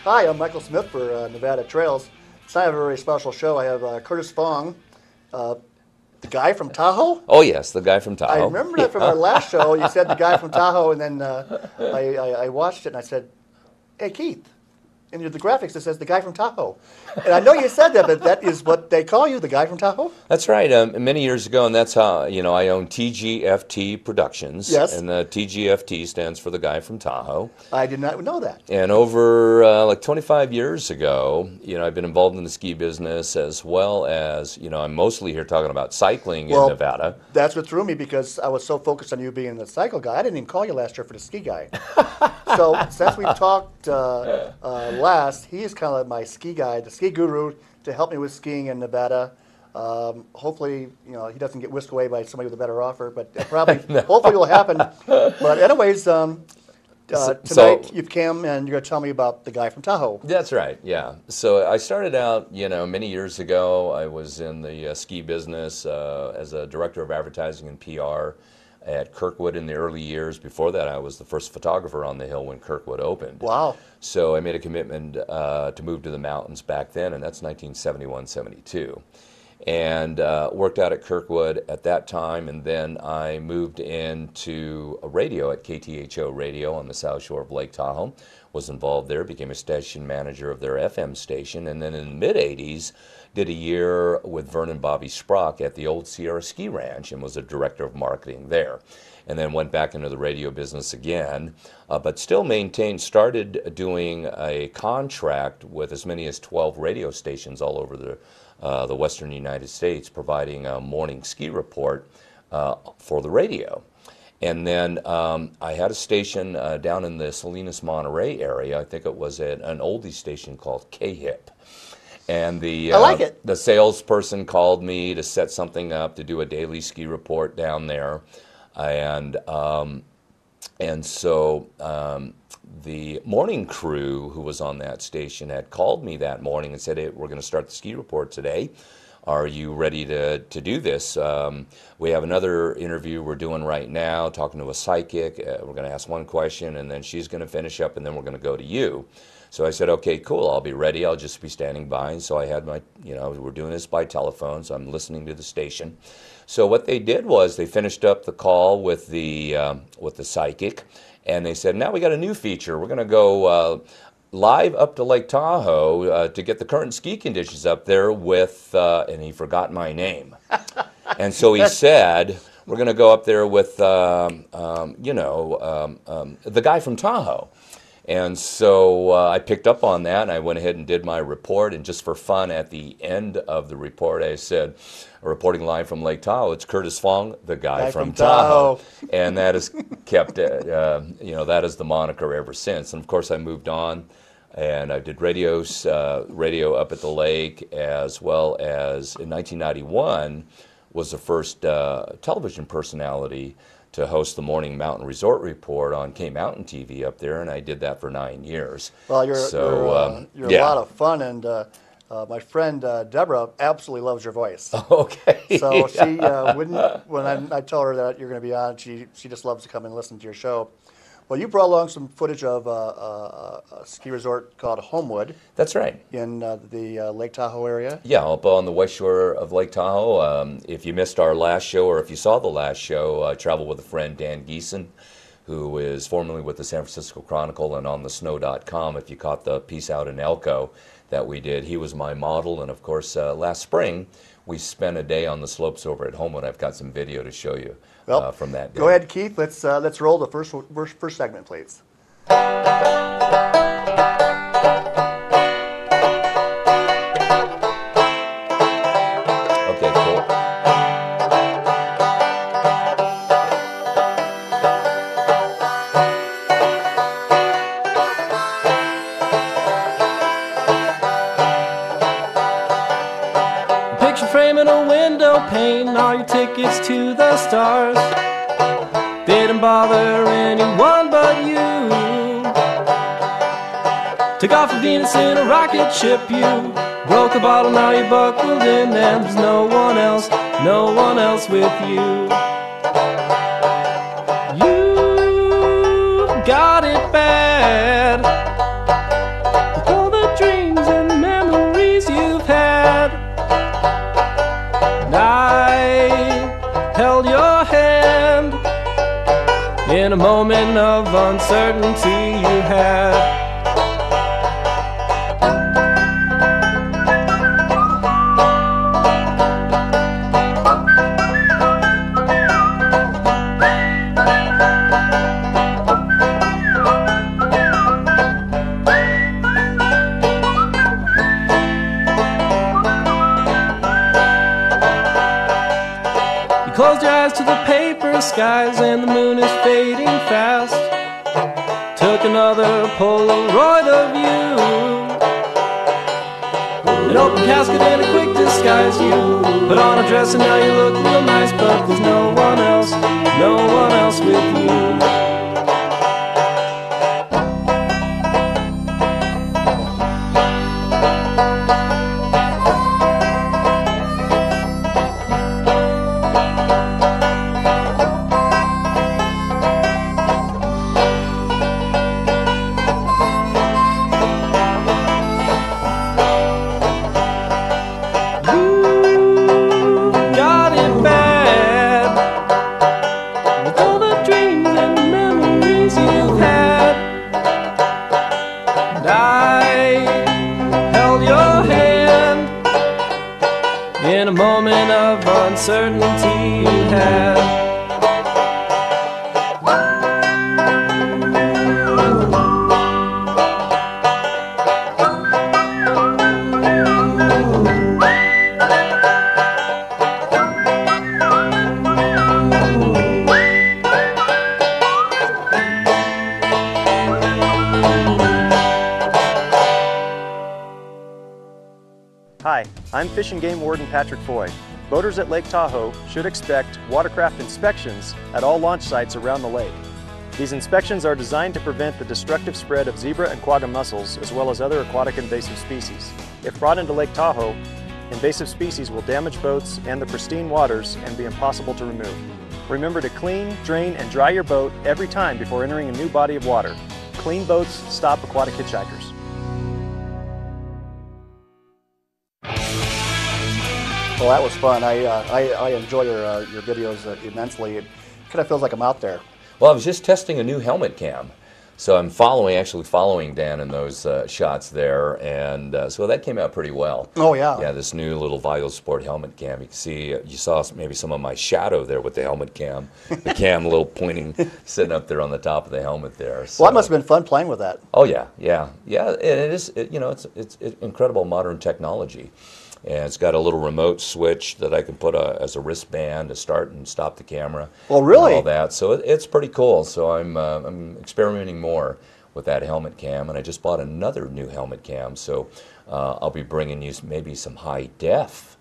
Hi, I'm Michael Smith for Nevada Trails. It's not a very special show. I have Curtis Fong, the guy from Tahoe. Oh yes, the guy from Tahoe. I remember that from our last show. You said the guy from Tahoe, and then I watched it and I said, "Hey, Keith." And the graphics, it says the guy from Tahoe. And I know you said that, but that is what they call you, the guy from Tahoe? That's right. Many years ago, and that's how, I own TGFT Productions. Yes. And the TGFT stands for the guy from Tahoe. I did not know that. And over like 25 years ago, I've been involved in the ski business as well as, I'm mostly here talking about cycling in Nevada. That's what threw me because I was so focused on you being the cycle guy. I didn't even call you last year for the ski guy. So since we talked last, he is kind of like my ski guy, the ski guru, to help me with skiing in Nevada. Hopefully, he doesn't get whisked away by somebody with a better offer, but probably, No. hopefully, will happen. But anyways, tonight you've come and you're going to tell me about the guy from Tahoe. That's right, yeah. So I started out, many years ago. I was in the ski business as a director of advertising and PR at Kirkwood in the early years. Before that, I was the first photographer on the hill when Kirkwood opened. Wow. So I made a commitment to move to the mountains back then, and that's 1971, 72. And worked out at Kirkwood at that time, and then I moved into a radio at KTHO Radio on the South Shore of Lake Tahoe. Was involved there, became a station manager of their FM station, and then in the mid-'80s, did a year with Vernon Bobby Sprock at the old Sierra Ski Ranch and was a director of marketing there. And then went back into the radio business again, but still started doing a contract with as many as 12 radio stations all over the western United States, providing a morning ski report for the radio. And then I had a station down in the Salinas, Monterey area. I think it was at an oldie station called K-Hip. And I like it. The salesperson called me to set something up to do a daily ski report down there. And so the morning crew who was on that station had called me that morning and said, "Hey, we're going to start the ski report today. Are you ready to do this? We have another interview we're doing right now, talking to a psychic. We're going to ask one question, and then she's going to finish up, and then we're going to go to you." So I said, "Okay, cool, I'll be ready. I'll just be standing by." And so I had my, we're doing this by telephone, so I'm listening to the station. So what they did was they finished up the call with the psychic, and they said, "Now we got a new feature. We're going to go live up to Lake Tahoe to get the current ski conditions up there with," and he forgot my name. And so he said, "We're going to go up there with, the guy from Tahoe." And so I picked up on that, and I went ahead and did my report. And just for fun, at the end of the report, I said, "Reporting live from Lake Tahoe, it's Curtis Fong, the guy from Tahoe." And that has kept, that is the moniker ever since. And of course, I moved on, and I did radio up at the lake, as well as in 1991 was the first television personality to host the morning mountain resort report on K Mountain TV up there, and I did that for 9 years. Well, you're a lot of fun, and my friend Deborah absolutely loves your voice. Okay. So she wouldn't, when I tell her that you're going to be on, she just loves to come and listen to your show. Well, you brought along some footage of a ski resort called Homewood. That's right. In the Lake Tahoe area. Yeah, up on the west shore of Lake Tahoe. If you missed our last show, or if you saw the last show, I traveled with a friend, Dan Geeson, who is formerly with the San Francisco Chronicle and on thesnow.com. If you caught the piece out in Elko that we did, he was my model. And of course, last spring, we spent a day on the slopes over at Homewood. I've got some video to show you from that day. Go ahead, Keith. Let's roll the first segment, please. Okay, cool. Picture frame and a window pane, all your tickets to the stars. Didn't bother anyone but you. Took off from Venus in a rocket ship. You broke a bottle, now you're buckled in, and there's no one else with you. You got it bad. held your hand in a moment of uncertainty you had. Closed your eyes to the paper skies and the moon is fading fast. Took another Polaroid of you, an open casket in a quick disguise. You put on a dress and now you look real nice, but there's no one else with you. In a moment of uncertainty you had. Hi, I'm Fish and Game Warden Patrick Foy. Boaters at Lake Tahoe should expect watercraft inspections at all launch sites around the lake. These inspections are designed to prevent the destructive spread of zebra and quagga mussels as well as other aquatic invasive species. If brought into Lake Tahoe, invasive species will damage boats and the pristine waters and be impossible to remove. Remember to clean, drain, and dry your boat every time before entering a new body of water. Clean boats stop aquatic hitchhikers. Well, that was fun. I enjoy your videos immensely. It kind of feels like I'm out there. Well, I was just testing a new helmet cam. So I'm actually following Dan in those shots there, and so that came out pretty well. Oh, yeah. Yeah, this new little Vital Sport helmet cam. You can see, you saw maybe some of my shadow there with the helmet cam. The cam a little pointing, sitting up there on the top of the helmet there. So. Well, that must have been fun playing with that. Oh, yeah. And it is, it's incredible modern technology. And it's got a little remote switch that I can put as a wristband to start and stop the camera. Well, really? And all that. So it's pretty cool. So I'm experimenting more with that helmet cam, and I just bought another new helmet cam. So I'll be bringing you maybe some high def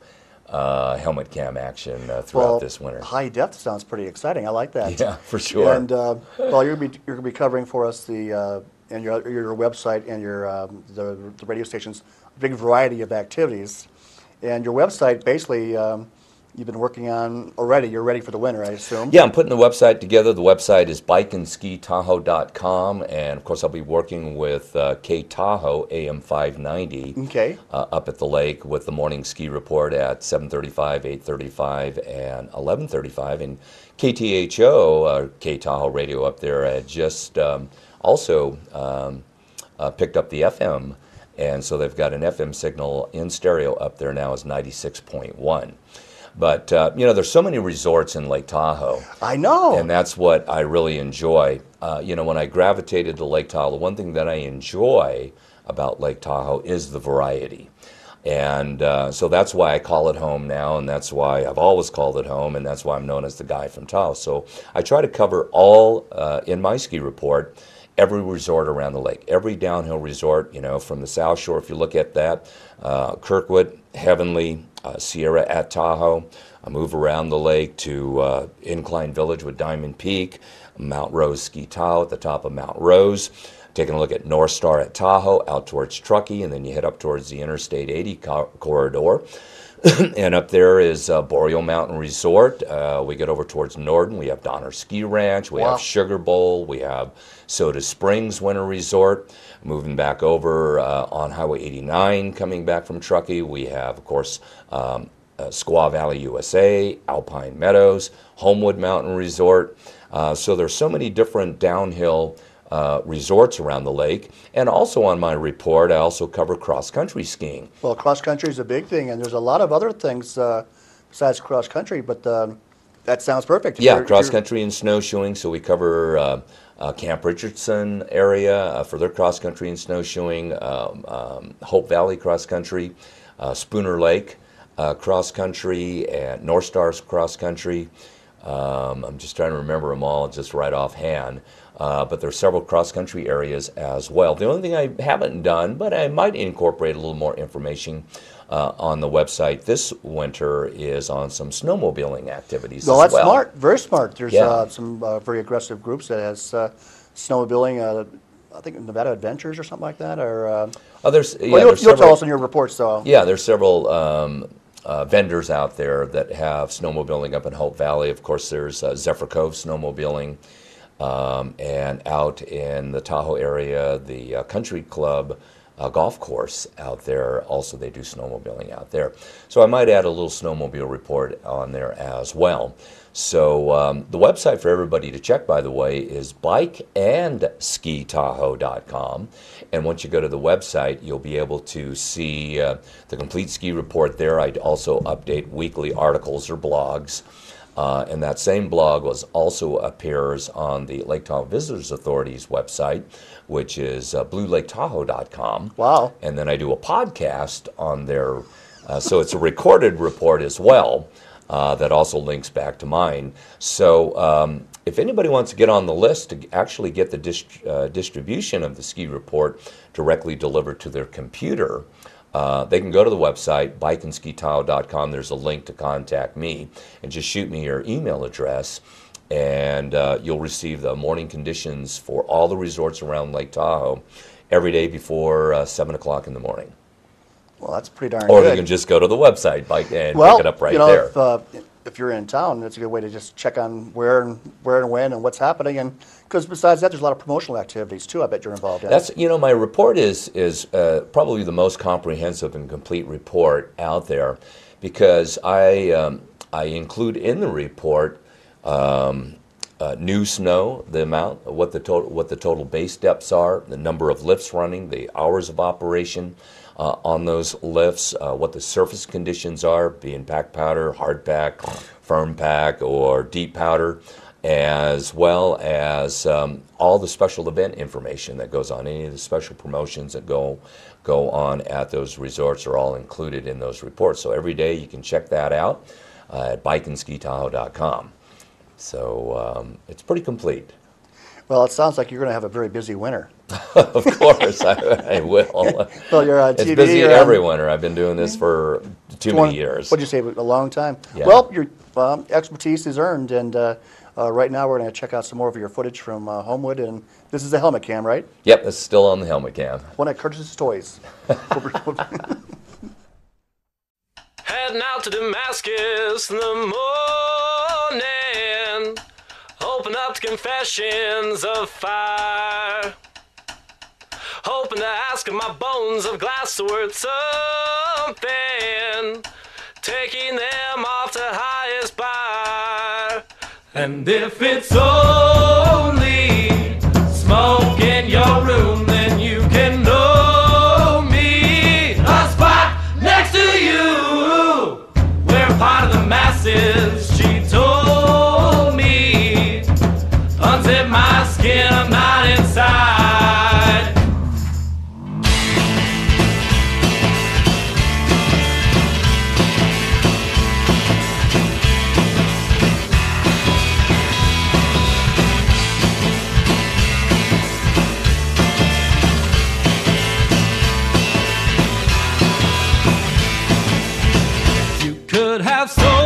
helmet cam action throughout this winter. High def sounds pretty exciting. I like that. Yeah, for sure. And well, you're gonna be covering for us the and your website and your the radio stations, a big variety of activities. And your website, basically, you've been working on already. You're ready for the winter, I assume. Yeah, I'm putting the website together. The website is bikeandskitahoe.com, and of course, I'll be working with K Tahoe AM 590 okay. Up at the lake with the morning ski report at 7:35, 8:35, and 11:35. And KTHO, K Tahoe Radio up there, had just also picked up the FM. And so they've got an FM signal in stereo up there now as 96.1. But, there's so many resorts in Lake Tahoe. I know. And that's what I really enjoy. When I gravitated to Lake Tahoe, the one thing that I enjoy about Lake Tahoe is the variety. And so that's why I call it home now, and that's why I've always called it home, and that's why I'm known as the Guy from Tahoe. So I try to cover all, in my ski report, every resort around the lake, every downhill resort, from the South Shore, if you look at that, Kirkwood, Heavenly, Sierra at Tahoe. I move around the lake to Incline Village with Diamond Peak, Mount Rose Ski Tahoe at the top of Mount Rose, taking a look at North Star at Tahoe, out towards Truckee, and then you head up towards the Interstate 80 corridor. And up there is Boreal Mountain Resort. We get over towards Norden. We have Donner Ski Ranch. We have Sugar Bowl. We have Soda Springs Winter Resort. Moving back over on Highway 89, coming back from Truckee, we have, of course, Squaw Valley, USA, Alpine Meadows, Homewood Mountain Resort. So there's so many different downhill resorts around the lake. And also on my report, I also cover cross-country skiing. Well, cross-country is a big thing, and there's a lot of other things besides cross-country, but that sounds perfect. Yeah, cross-country and snowshoeing. So we cover Camp Richardson area for their cross-country and snowshoeing, Hope Valley cross-country, Spooner Lake cross-country, and North Stars cross-country. I'm just trying to remember them all just right offhand. But there are several cross-country areas as well. The only thing I haven't done, but I might incorporate a little more information on the website this winter, is on some snowmobiling activities well, as that's well. smart, very smart. There's some very aggressive groups that has snowmobiling, I think Nevada Adventures or something like that. Or you'll tell us in your report. So yeah, there's several vendors out there that have snowmobiling up in Hope Valley. Of course, there's Zephyr Cove snowmobiling. And out in the Tahoe area, the Country Club golf course out there, also they do snowmobiling out there. So I might add a little snowmobile report on there as well. So the website for everybody to check, by the way, is bikeandskitahoe.com. And once you go to the website, you'll be able to see the complete ski report there. I also update weekly articles or blogs. And that same blog also appears on the Lake Tahoe Visitors Authority's website, which is bluelaketahoe.com. Wow. And then I do a podcast on there, so it's a recorded report as well that also links back to mine. So if anybody wants to get on the list to actually get the distribution of the ski report directly delivered to their computer, they can go to the website, bikeandskitahoe.com. There's a link to contact me, and just shoot me your email address, and you'll receive the morning conditions for all the resorts around Lake Tahoe every day before 7 o'clock in the morning. Well, that's pretty darn Or good. you can just go to the website and pick it up right there. If you're in town, it's a good way to just check on where and when and what's happening. And because besides that, there's a lot of promotional activities too. I bet you're involved in. That's my report is probably the most comprehensive and complete report out there, because I include in the report new snow, the amount, what the total base depths are, the number of lifts running, the hours of operation on those lifts, what the surface conditions are, being pack powder, hard pack, firm pack, or deep powder, as well as all the special event information that goes on. Any of the special promotions that go on at those resorts are all included in those reports. So every day you can check that out at bikeandskitahoe.com. So it's pretty complete. Well, it sounds like you're going to have a very busy winter. Of course, I will. Well, you're on TV. It's busy every winter. I've been doing this for too many years. What'd you say? A long time. Yeah. Well, your expertise is earned, and right now we're going to check out some more of your footage from Homewood. And this is the helmet cam, right? Yep, it's still on the helmet cam. One at Curtis's Toys. Heading out to Damascus in the morning, open up to confessions of fire, hoping to ask if my bones of glass are worth something, taking them off to highest bar. And if it's only smoke in your room, then you can know me. A spot next to you, we're part of the masses, she told me. Unzip my skin, I'm not inside. You could have so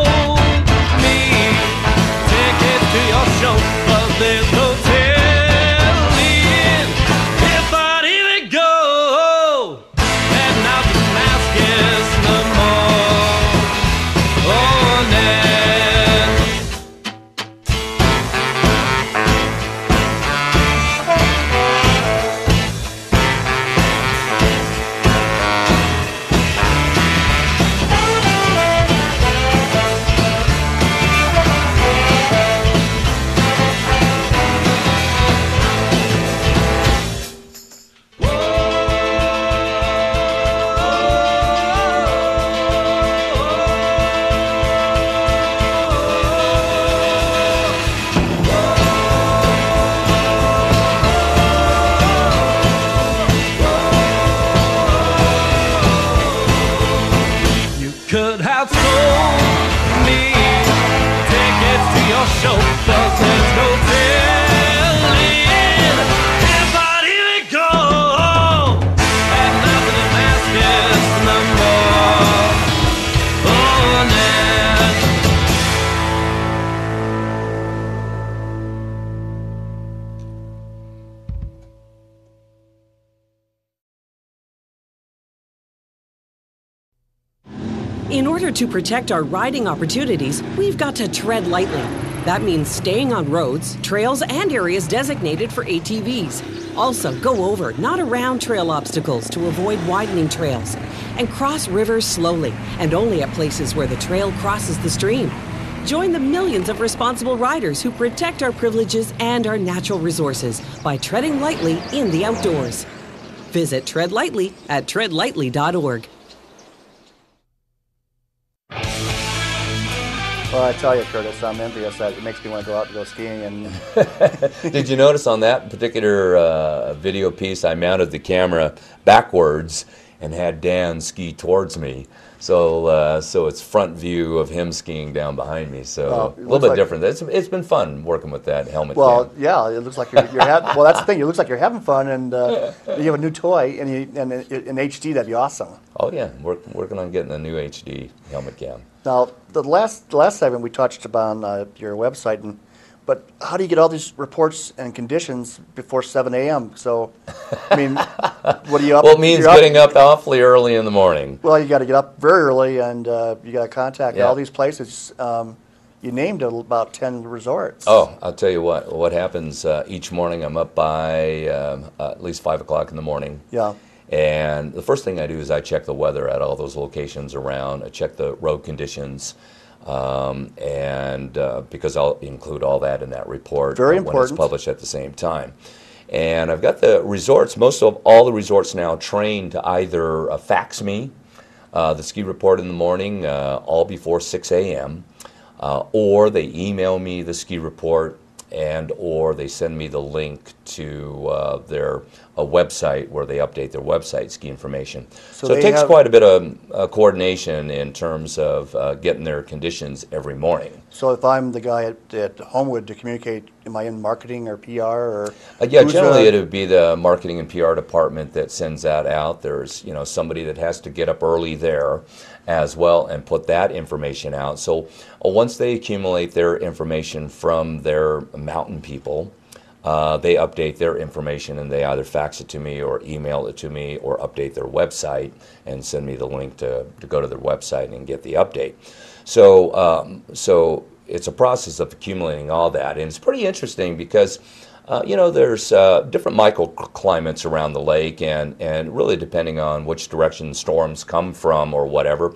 In order to protect our riding opportunities, we've got to tread lightly. That means staying on roads, trails, and areas designated for ATVs. Also, go over, not around trail obstacles to avoid widening trails. And cross rivers slowly, and only at places where the trail crosses the stream. Join the millions of responsible riders who protect our privileges and our natural resources by treading lightly in the outdoors. Visit Tread Lightly at treadlightly.org. Well, I tell you, Curtis, I'm envious that it makes me want to go out and go skiing. And Did you notice on that particular video piece, I mounted the camera backwards and had Dan ski towards me. So it's front view of him skiing down behind me. So a little bit different. It's been fun working with that helmet. Well, cam. yeah, it looks like you're well, that's the thing. It looks like you're having fun, and you have a new toy, and in HD, that'd be awesome. Oh yeah, working on getting a new HD helmet cam. Now, the last segment we touched upon your website, but how do you get all these reports and conditions before 7 a.m.? So, I mean, what are you up? Well, it means getting up awfully early in the morning. Well, you got to get up very early, and you got to contact all these places. You named about 10 resorts. Oh, I'll tell you what happens each morning. I'm up by at least 5 o'clock in the morning. Yeah. And the first thing I do is I check the weather at all those locations around. I check the road conditions, and because I'll include all that in that report Very when important. it's published at the same time. And I've got the resorts, most of all the resorts now trained to either fax me the ski report in the morning all before 6 a.m., or they email me the ski report, and or they send me the link to their website where they update their website ski information. So it takes quite a bit of coordination in terms of getting their conditions every morning. So if I'm the guy at Homewood to communicate, am I in marketing or PR or? Yeah, generally it would be the marketing and PR department that sends that out. There's somebody that has to get up early there as well and put that information out. So once they accumulate their information from their mountain people, they update their information and they either fax it to me or email it to me or update their website and send me the link to go to their website and get the update. So it's a process of accumulating all that, and it's pretty interesting because there's different microclimates around the lake, and really depending on which direction storms come from or whatever,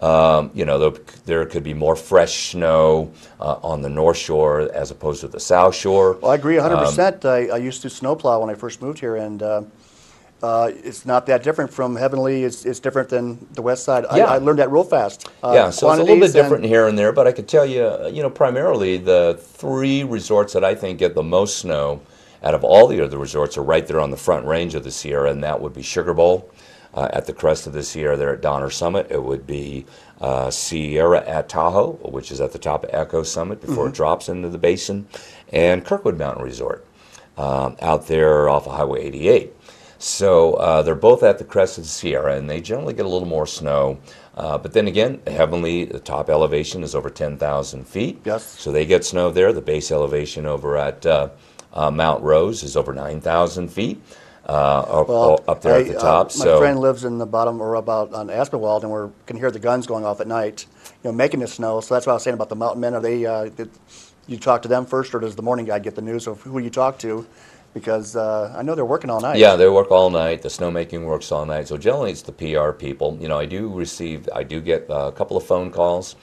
there could be more fresh snow on the North Shore as opposed to the South Shore. Well, I agree 100%. I used to snowplow when I first moved here, and it's not that different from Heavenly. It's different than the West Side. Yeah. I learned that real fast. So it's a little bit different here and there, but I could tell you, primarily the 3 resorts that I think get the most snow out of all the other resorts are right there on the front range of the Sierra, and that would be Sugar Bowl at the crest of the Sierra there at Donner Summit. It would be Sierra at Tahoe, which is at the top of Echo Summit before it drops into the basin, and Kirkwood Mountain Resort out there off of Highway 88. So they're both at the crest of the Sierra, and they generally get a little more snow. But then again, Heavenly, the top elevation is over 10,000 feet. Yes. So they get snow there. The base elevation over at Mount Rose is over 9,000 feet up there at the top. My friend lives in the bottom or about on Aspinwall, and we can hear the guns going off at night, making the snow. So that's what I was saying about the mountain men. Are they? You talk to them first, or does the morning guy get the news of who you talk to? Because I know they're working all night. Yeah, they work all night. The snowmaking works all night. So generally it's the PR people. I do get a couple of phone calls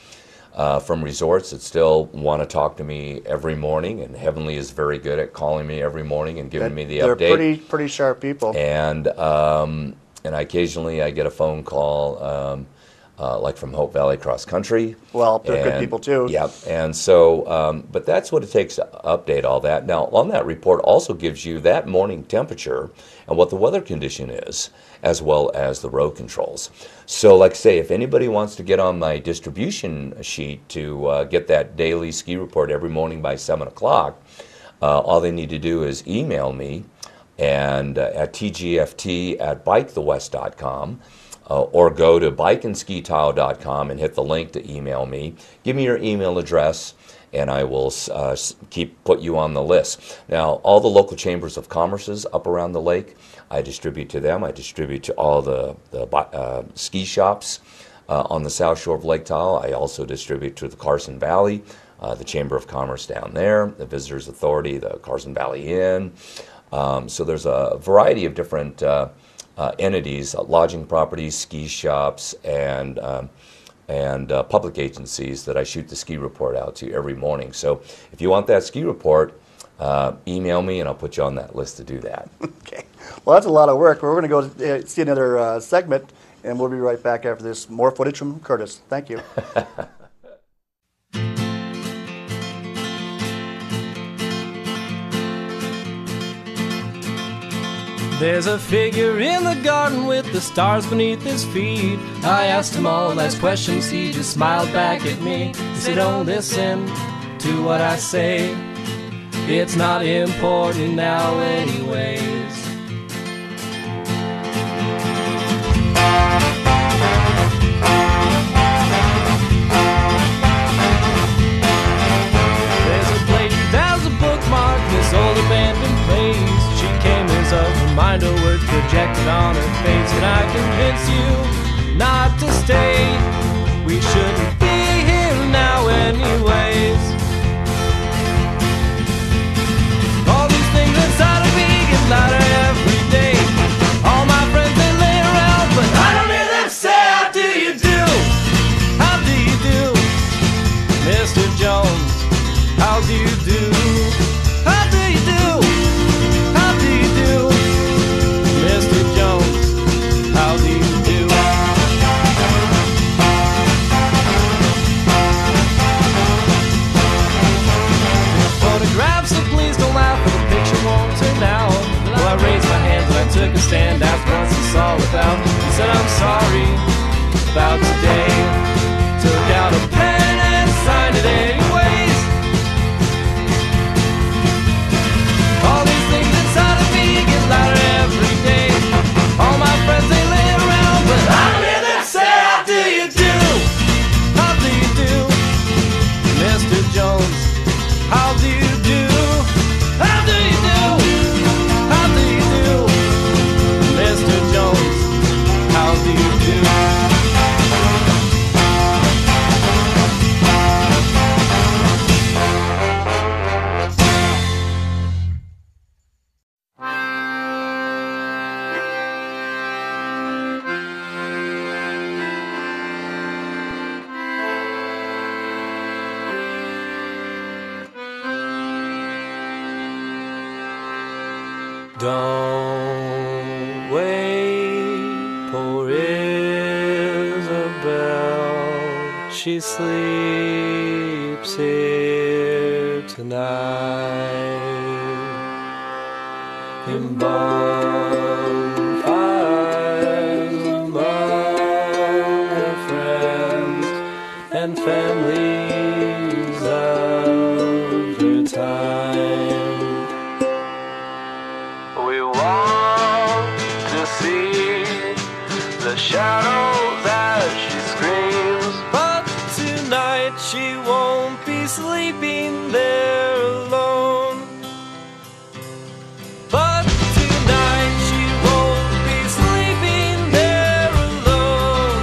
from resorts that still want to talk to me every morning, and Heavenly is very good at calling me every morning and giving me the update. They're pretty sharp people. And occasionally I get a phone call like from Hope Valley Cross Country. Well, they're good people too. Yeah, and so, but that's what it takes to update all that. Now, on that report also gives you that morning temperature and what the weather condition is, as well as the road controls. So, like I say, if anybody wants to get on my distribution sheet to get that daily ski report every morning by 7 o'clock, all they need to do is email me and at tgft@bikethewest.com. Or go to bikeandskitile.com and hit the link to email me. Give me your email address, and I will put you on the list. Now, all the local chambers of commerces up around the lake, I distribute to them. I distribute to all the ski shops on the south shore of Lake Tahoe. I also distribute to the Carson Valley, the Chamber of Commerce down there, the Visitors Authority, the Carson Valley Inn. So there's a variety of different entities, lodging properties, ski shops, and public agencies that I shoot the ski report out to every morning. So if you want that ski report, email me and I'll put you on that list to do that. Okay. Well, that's a lot of work. We're going to go see another segment, and we'll be right back after this. More footage from Curtis. Thank you. There's a figure in the garden with the stars beneath his feet. I asked him all last questions, he just smiled back at me. He said, don't listen to what I say, it's not important now anyways. There's a place that has a bookmark, this old abandoned place. She came as a reminder, words projected on her face. Can I convince you not to stay? We shouldn't be here now anyways. All these things inside of me get louder every day. All my friends, they lay around, but I don't hear them say, how do you do? How do you do, Mr. Jones? How do you do? How do you do? How do you do, Mr. Jones? How do you do? Photograph, so please don't laugh, or the picture won't turn out. Well, I raised my hands and I took a stand, asked what's this all about. He said, I'm sorry about today. Took out a pen and signed it anyways. All these things inside of me get louder every day. All my friends, they lay around, but I don't hear them say, how do you do? How do you do, Mr. Jones? How do you do? How do you do? How do you do, Mr. Jones? How do you do? Don't wait, poor Isabel. She sleeps here tonight in bonfires among her friends and families of her time. We want to see the shadows as she screams, but tonight she won't be sleeping there alone. But tonight she won't be sleeping there alone.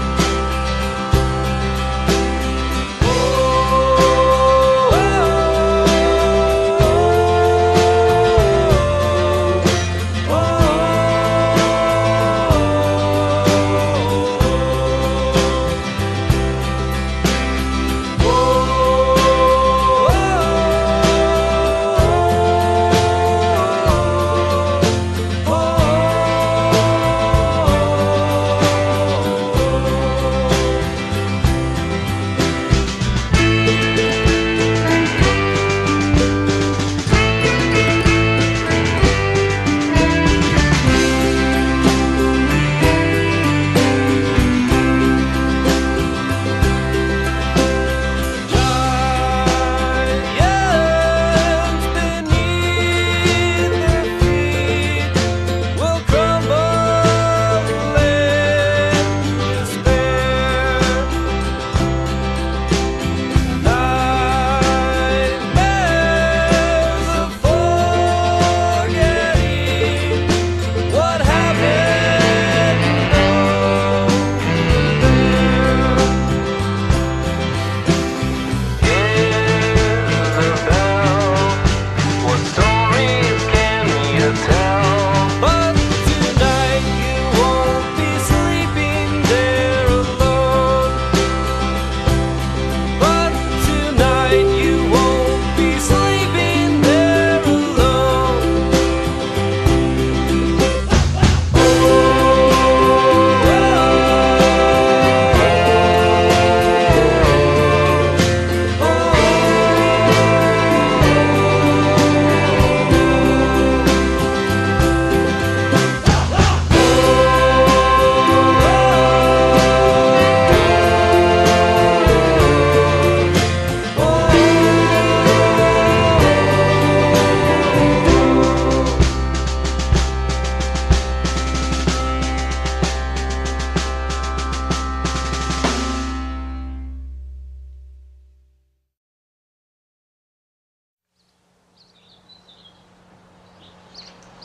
Oh, oh, oh, oh, oh.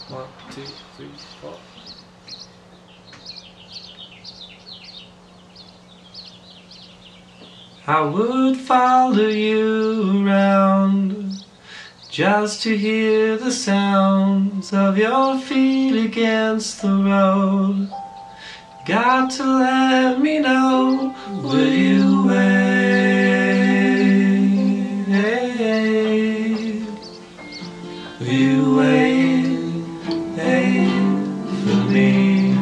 1, 2, 3, 4. I would follow you around just to hear the sounds of your feet against the road. Got to let me know, will you wait? Will you wait for me?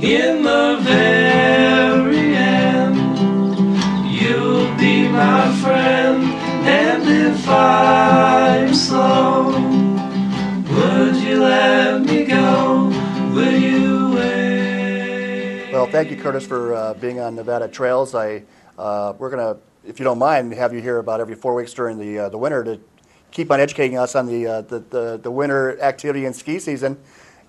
In the very end, you'll be my friend, and if I'm slow, would you let me go? Will you wait? Well, thank you, Curtis, for being on Nevada Trails. We're gonna, if you don't mind, have you here about every 4 weeks during the winter to keep on educating us on the winter activity and ski season,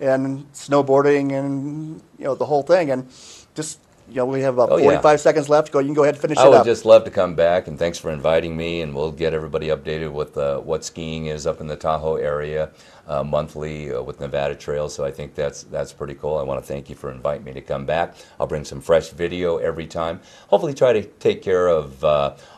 and snowboarding, and the whole thing. And just we have about 45 seconds left. You can go ahead and finish it up. I would just love to come back, and thanks for inviting me, and we'll get everybody updated with what skiing is up in the Tahoe area monthly with Nevada Trails. So I think that's pretty cool. I want to thank you for inviting me to come back. I'll bring some fresh video every time. Hopefully try to take care of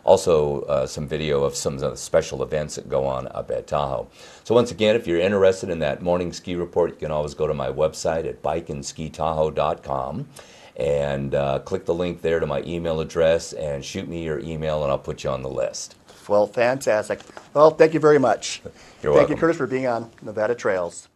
also some video of some of the special events that go on up at Tahoe. So once again, if you're interested in that morning ski report, you can always go to my website at bikeandskitahoe.com. and click the link there to my email address and shoot me your email, and I'll put you on the list. Well, fantastic. Well, thank you very much. You're welcome. Thank you, Curtis, for being on Nevada Trails.